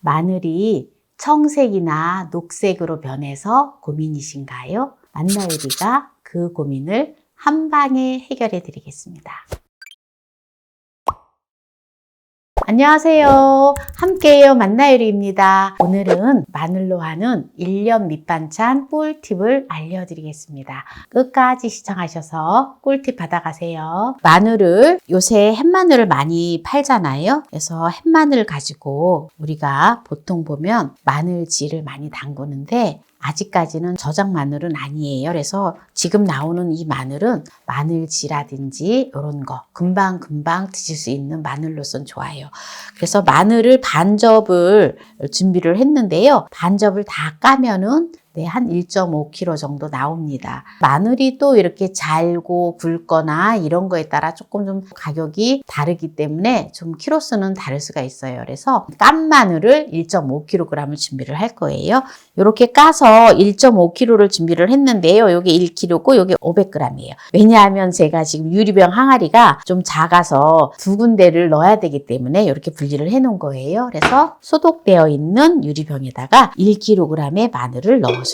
마늘이 청색이나 녹색으로 변해서 고민이신가요? 만나요리가 그 고민을 한 방에 해결해 드리겠습니다. 안녕하세요. 함께해요 만나요리입니다. 오늘은 마늘로 하는 1년 밑반찬 꿀팁을 알려드리겠습니다. 끝까지 시청하셔서 꿀팁 받아가세요. 마늘을 요새 햇마늘을 많이 팔잖아요. 그래서 햇마늘 가지고 우리가 보통 보면 마늘질을 많이 담그는데 아직까지는 저장 마늘은 아니에요. 그래서 지금 나오는 이 마늘은 마늘지라든지 이런 거 금방 드실 수 있는 마늘로선 좋아요. 그래서 마늘을 반접을 준비를 했는데요. 반접을 다 까면은 한 1.5kg 정도 나옵니다. 마늘이 또 이렇게 잘고 굵거나 이런 거에 따라 조금 좀 가격이 다르기 때문에 좀 키로수는 다를 수가 있어요. 그래서 깐 마늘을 1.5kg을 준비를 할 거예요. 이렇게 까서 1.5kg를 준비를 했는데요. 이게 1kg고 이게 500g이에요. 왜냐하면 제가 지금 유리병 항아리가 좀 작아서 두 군데를 넣어야 되기 때문에 이렇게 분리를 해 놓은 거예요. 그래서 소독되어 있는 유리병에다가 1kg의 마늘을 넣어줘요.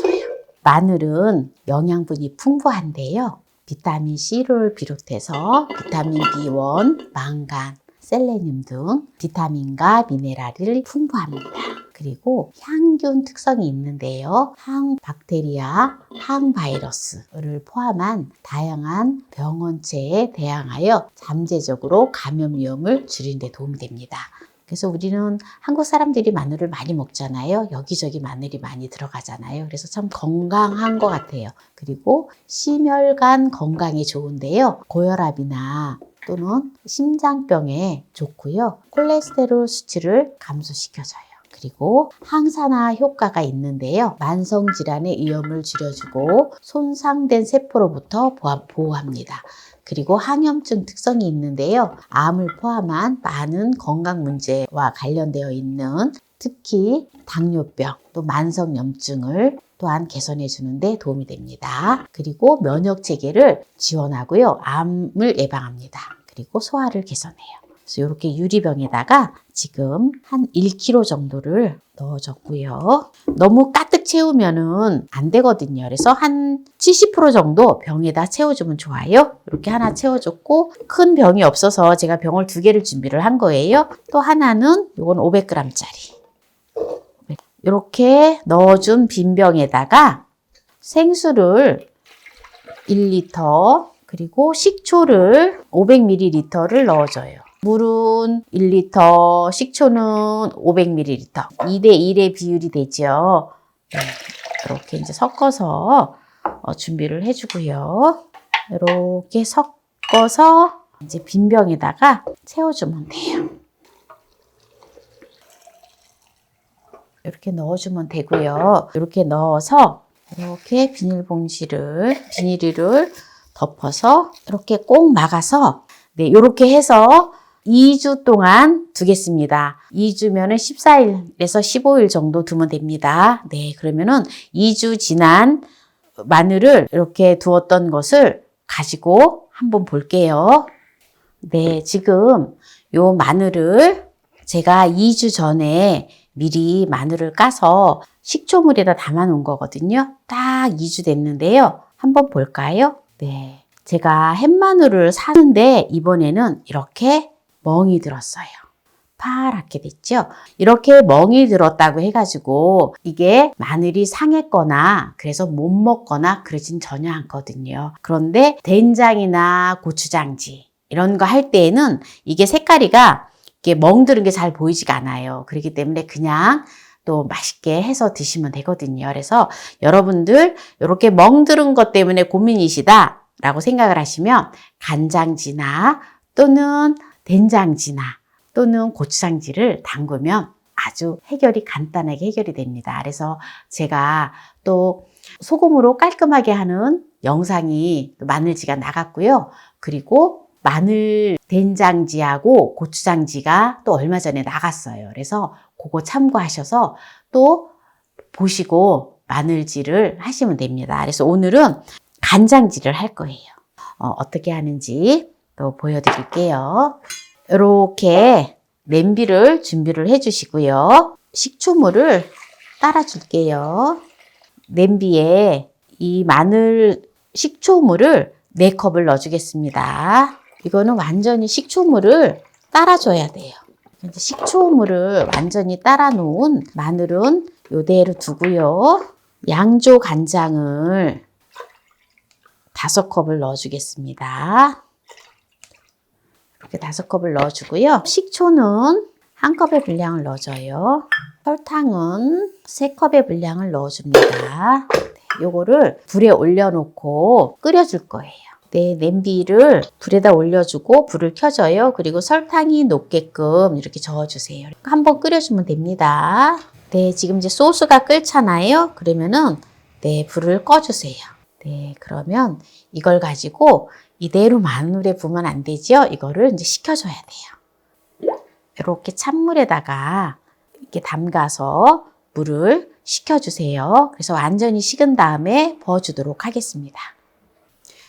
마늘은 영양분이 풍부한데요. 비타민 C를 비롯해서 비타민 B1, 망간, 셀레늄 등 비타민과 미네랄이 풍부합니다. 그리고 향균 특성이 있는데요. 항박테리아, 항바이러스를 포함한 다양한 병원체에 대항하여 잠재적으로 감염 위험을 줄이는 데 도움이 됩니다. 그래서 우리는 한국 사람들이 마늘을 많이 먹잖아요. 여기저기 마늘이 많이 들어가잖아요. 그래서 참 건강한 것 같아요. 그리고 심혈관 건강에 좋은데요. 고혈압이나 또는 심장병에 좋고요. 콜레스테롤 수치를 감소시켜줘요. 그리고 항산화 효과가 있는데요. 만성질환의 위험을 줄여주고 손상된 세포로부터 보호합니다. 그리고 항염증 특성이 있는데요. 암을 포함한 많은 건강 문제와 관련되어 있는 특히 당뇨병, 또 만성염증을 또한 개선해 주는데 도움이 됩니다. 그리고 면역 체계를 지원하고요. 암을 예방합니다. 그리고 소화를 개선해요. 그래서 이렇게 유리병에다가 지금 한 1kg 정도를 넣어줬고요. 너무 가득 채우면은 안 되거든요. 그래서 한 70% 정도 병에다 채워주면 좋아요. 이렇게 하나 채워줬고 큰 병이 없어서 제가 병을 2개를 준비를 한 거예요. 또 하나는 이건 500g짜리. 이렇게 넣어준 빈 병에다가 생수를 1리터 그리고 식초를 500ml를 넣어줘요. 물은 1리터, 식초는 500ml. 2대1의 비율이 되죠. 이렇게 이제 섞어서 준비를 해주고요. 이렇게 섞어서 이제 빈 병에다가 채워주면 돼요. 이렇게 넣어주면 되고요. 이렇게 넣어서 이렇게 비닐을 덮어서 이렇게 꼭 막아서 이렇게 해서 2주 동안 두겠습니다. 2주면은 14일에서 15일 정도 두면 됩니다. 그러면은 2주 지난 마늘을 이렇게 두었던 것을 가지고 한번 볼게요. 지금 요 마늘을 제가 2주 전에 미리 마늘을 까서 식초물에다 담아 놓은 거거든요. 딱 2주 됐는데요. 한번 볼까요? 제가 햇마늘을 사는데 이번에는 이렇게 멍이 들었어요. 파랗게 됐죠? 이렇게 멍이 들었다고 해가지고 이게 마늘이 상했거나 그래서 못 먹거나 그러진 전혀 않거든요. 그런데 된장이나 고추장지 이런 거 할 때에는 이게 색깔이가 이렇게 멍들은 게 잘 보이지가 않아요. 그렇기 때문에 그냥 또 맛있게 해서 드시면 되거든요. 그래서 여러분들 이렇게 멍들은 것 때문에 고민이시다 라고 생각을 하시면 간장지나 또는 된장지나 또는 고추장지를 담그면 아주 해결이 간단하게 해결이 됩니다. 그래서 제가 또 소금으로 깔끔하게 하는 영상이 마늘지가 나갔고요. 그리고 마늘 된장지하고 고추장지가 또 얼마 전에 나갔어요. 그래서 그거 참고하셔서 또 보시고 마늘지를 하시면 됩니다. 그래서 오늘은 간장지를 할 거예요. 어떻게 하는지 또 보여드릴게요. 이렇게 냄비를 준비를 해주시고요. 식초물을 따라 줄게요. 냄비에 이 마늘 식초물을 4컵을 넣어주겠습니다. 이거는 완전히 식초물을 따라줘야 돼요. 이제 식초물을 완전히 따라 놓은 마늘은 이대로 두고요. 양조 간장을 5컵을 넣어주겠습니다. 이렇게 5컵을 넣어주고요. 식초는 1컵의 분량을 넣어줘요. 설탕은 3컵의 분량을 넣어줍니다. 요거를 불에 올려놓고 끓여줄 거예요. 네, 냄비를 불에다 올려주고 불을 켜줘요. 그리고 설탕이 녹게끔 이렇게 저어주세요. 한번 끓여주면 됩니다. 네, 지금 이제 소스가 끓잖아요. 그러면은 네, 불을 꺼주세요. 네, 그러면 이걸 가지고 이대로 마늘에 부으면 안 되죠? 이거를 이제 식혀줘야 돼요. 이렇게 찬물에다가 이렇게 담가서 물을 식혀주세요. 그래서 완전히 식은 다음에 부어주도록 하겠습니다.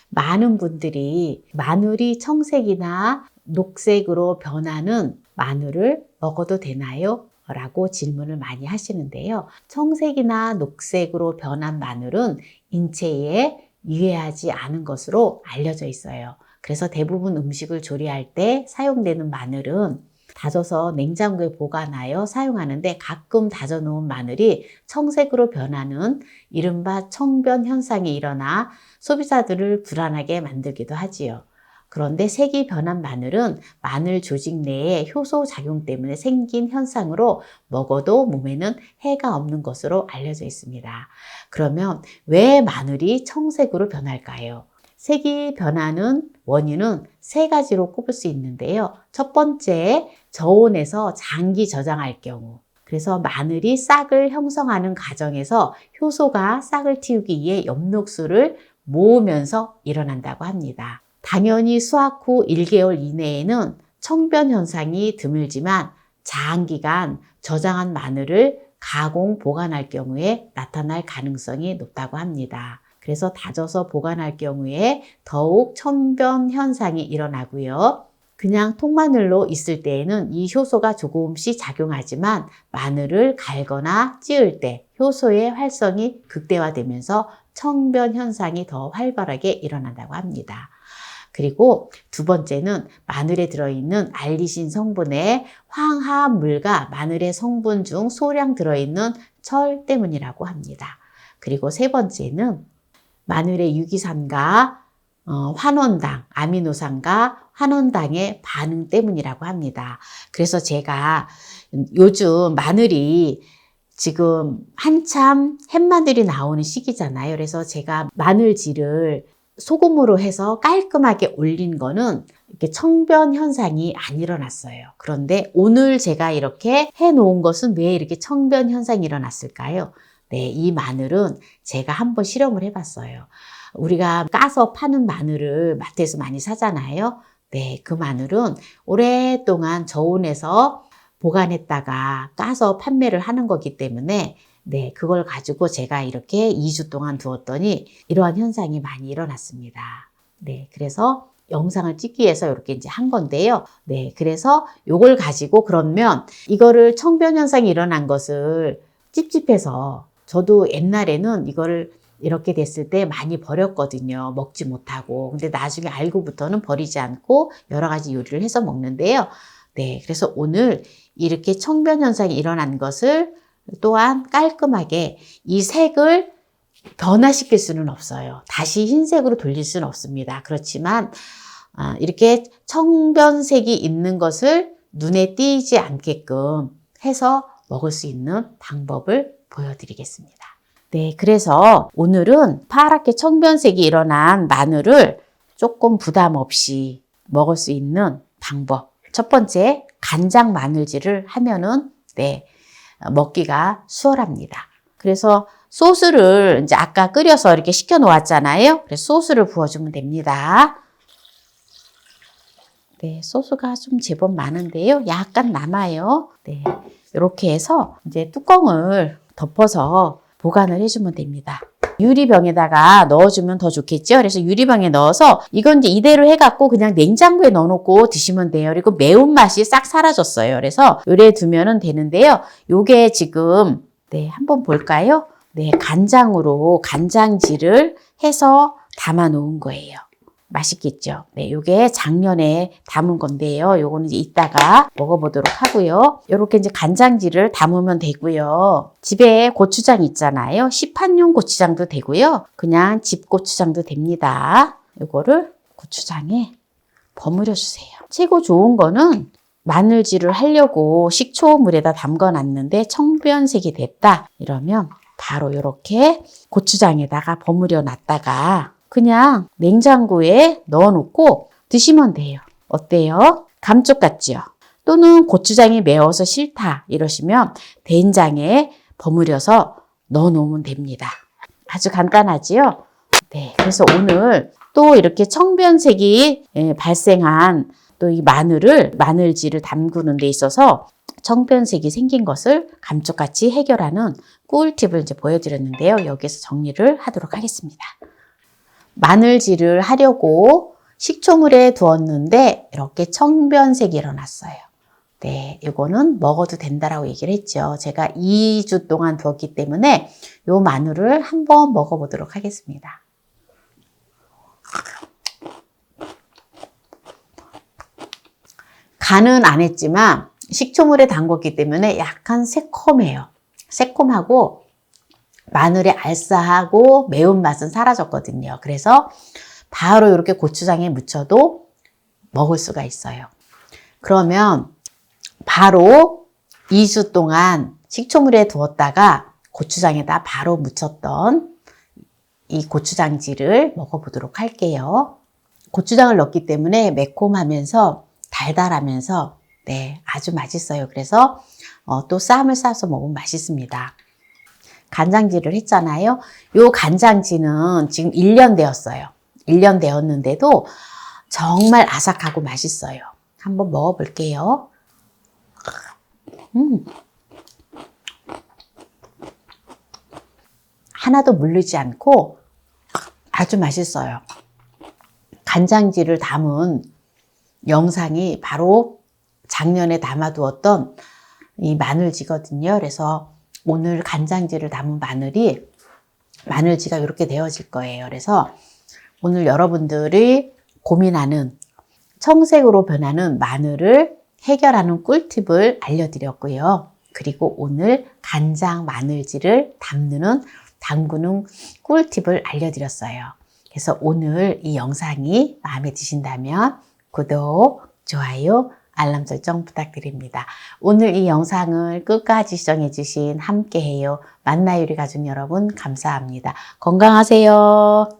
많은 분들이 마늘이 청색이나 녹색으로 변하는 마늘을 먹어도 되나요? 라고 질문을 많이 하시는데요. 청색이나 녹색으로 변한 마늘은 인체에 유해하지 않은 것으로 알려져 있어요. 그래서 대부분 음식을 조리할 때 사용되는 마늘은 다져서 냉장고에 보관하여 사용하는데 가끔 다져 놓은 마늘이 청색으로 변하는 이른바 청변 현상이 일어나 소비자들을 불안하게 만들기도 하지요. 그런데 색이 변한 마늘은 마늘 조직 내에 효소 작용 때문에 생긴 현상으로 먹어도 몸에는 해가 없는 것으로 알려져 있습니다. 그러면 왜 마늘이 청색으로 변할까요? 색이 변하는 원인은 3가지로 꼽을 수 있는데요. 첫 번째, 저온에서 장기 저장할 경우. 그래서 마늘이 싹을 형성하는 과정에서 효소가 싹을 틔우기 위해 엽록수를 모으면서 일어난다고 합니다. 당연히 수확 후 1개월 이내에는 청변 현상이 드물지만 장기간 저장한 마늘을 가공 보관할 경우에 나타날 가능성이 높다고 합니다. 그래서 다져서 보관할 경우에 더욱 청변 현상이 일어나고요. 그냥 통마늘로 있을 때에는 이 효소가 조금씩 작용하지만 마늘을 갈거나 찌을 때 효소의 활성이 극대화되면서 청변 현상이 더 활발하게 일어난다고 합니다. 그리고 두 번째는 마늘에 들어있는 알리신 성분의 황화물과 마늘의 성분 중 소량 들어있는 철 때문이라고 합니다. 그리고 세 번째는 마늘의 유기산과 환원당, 아미노산과 환원당의 반응 때문이라고 합니다. 그래서 제가 요즘 마늘이 지금 한참 햇마늘이 나오는 시기잖아요. 그래서 제가 마늘질을 소금으로 해서 깔끔하게 올린 거는 이렇게 청변 현상이 안 일어났어요. 그런데 오늘 제가 이렇게 해 놓은 것은 왜 이렇게 청변 현상이 일어났을까요? 네, 이 마늘은 제가 한번 실험을 해봤어요. 우리가 까서 파는 마늘을 마트에서 많이 사잖아요. 네, 그 마늘은 오랫동안 저온에서 보관했다가 까서 판매를 하는 거기 때문에 네, 그걸 가지고 제가 이렇게 2주 동안 두었더니 이러한 현상이 많이 일어났습니다. 네, 그래서 영상을 찍기 위해서 이렇게 이제 한 건데요. 네, 그래서 요걸 가지고 그러면 이거를 청변 현상이 일어난 것을 찝찝해서 저도 옛날에는 이거를 이렇게 됐을 때 많이 버렸거든요. 먹지 못하고. 근데 나중에 알고부터는 버리지 않고 여러 가지 요리를 해서 먹는데요. 네, 그래서 오늘 이렇게 청변 현상이 일어난 것을 또한 깔끔하게 이 색을 변화시킬 수는 없어요. 다시 흰색으로 돌릴 수는 없습니다. 그렇지만 이렇게 청변색이 있는 것을 눈에 띄지 않게끔 해서 먹을 수 있는 방법을 보여드리겠습니다. 네, 그래서 오늘은 파랗게 청변색이 일어난 마늘을 조금 부담 없이 먹을 수 있는 방법. 첫 번째, 간장 마늘질을 하면은 네, 먹기가 수월합니다. 그래서 소스를 이제 아까 끓여서 이렇게 식혀 놓았잖아요. 그래서 소스를 부어주면 됩니다. 네, 소스가 좀 제법 많은데요. 약간 남아요. 네, 이렇게 해서 이제 뚜껑을 덮어서 보관을 해주면 됩니다. 유리병에다가 넣어주면 더 좋겠죠. 그래서 유리병에 넣어서 이건 이제 이대로 해갖고 그냥 냉장고에 넣어놓고 드시면 돼요. 그리고 매운맛이 싹 사라졌어요. 그래서 요래 두면은 되는데요. 요게 지금 네, 한번 볼까요? 네, 간장으로 간장질을 해서 담아 놓은 거예요. 맛있겠죠? 네, 요게 작년에 담은 건데요. 요거는 이제 이따가 먹어보도록 하고요. 요렇게 이제 간장질을 담으면 되고요. 집에 고추장 있잖아요. 시판용 고추장도 되고요. 그냥 집 고추장도 됩니다. 요거를 고추장에 버무려 주세요. 최고 좋은 거는 마늘질을 하려고 식초물에다 담가 놨는데 청변색이 됐다. 이러면 바로 이렇게 고추장에다가 버무려 놨다가 그냥 냉장고에 넣어놓고 드시면 돼요. 어때요? 감쪽 같죠? 또는 고추장이 매워서 싫다 이러시면 된장에 버무려서 넣어놓으면 됩니다. 아주 간단하지요? 네, 그래서 오늘 또 이렇게 청변색이 발생한 또 이 마늘질을 담그는 데 있어서 청변색이 생긴 것을 감쪽같이 해결하는 꿀팁을 이제 보여드렸는데요. 여기서 정리를 하도록 하겠습니다. 마늘질을 하려고 식초물에 두었는데 이렇게 청변색이 일어났어요. 네, 이거는 먹어도 된다라고 얘기를 했죠. 제가 2주 동안 두었기 때문에 이 마늘을 한번 먹어보도록 하겠습니다. 간은 안 했지만 식초물에 담궜기 때문에 약간 새콤해요. 새콤하고 마늘의 알싸하고 매운맛은 사라졌거든요. 그래서 바로 이렇게 고추장에 묻혀도 먹을 수가 있어요. 그러면 바로 2주 동안 식초물에 두었다가 고추장에다 바로 묻혔던 이 고추장질을 먹어보도록 할게요. 고추장을 넣기 때문에 매콤하면서 달달하면서 네, 아주 맛있어요. 그래서 또 쌈을 싸서 먹으면 맛있습니다. 간장질을 했잖아요. 요 간장지는 지금 1년 되었어요. 1년 되었는데도 정말 아삭하고 맛있어요. 한번 먹어볼게요. 하나도 물르지 않고 아주 맛있어요. 간장지를 담은 영상이 바로 작년에 담아두었던 이 마늘지거든요. 그래서 오늘 간장지를 담은 마늘지가 이렇게 되어질 거예요. 그래서 오늘 여러분들이 고민하는 청색으로 변하는 마늘을 해결하는 꿀팁을 알려드렸고요. 그리고 오늘 간장 마늘지를 담그는 꿀팁을 알려드렸어요. 그래서 오늘 이 영상이 마음에 드신다면 구독, 좋아요, 알람 설정 부탁드립니다. 오늘 이 영상을 끝까지 시청해주신 함께해요 만나요리 가족 여러분 감사합니다. 건강하세요.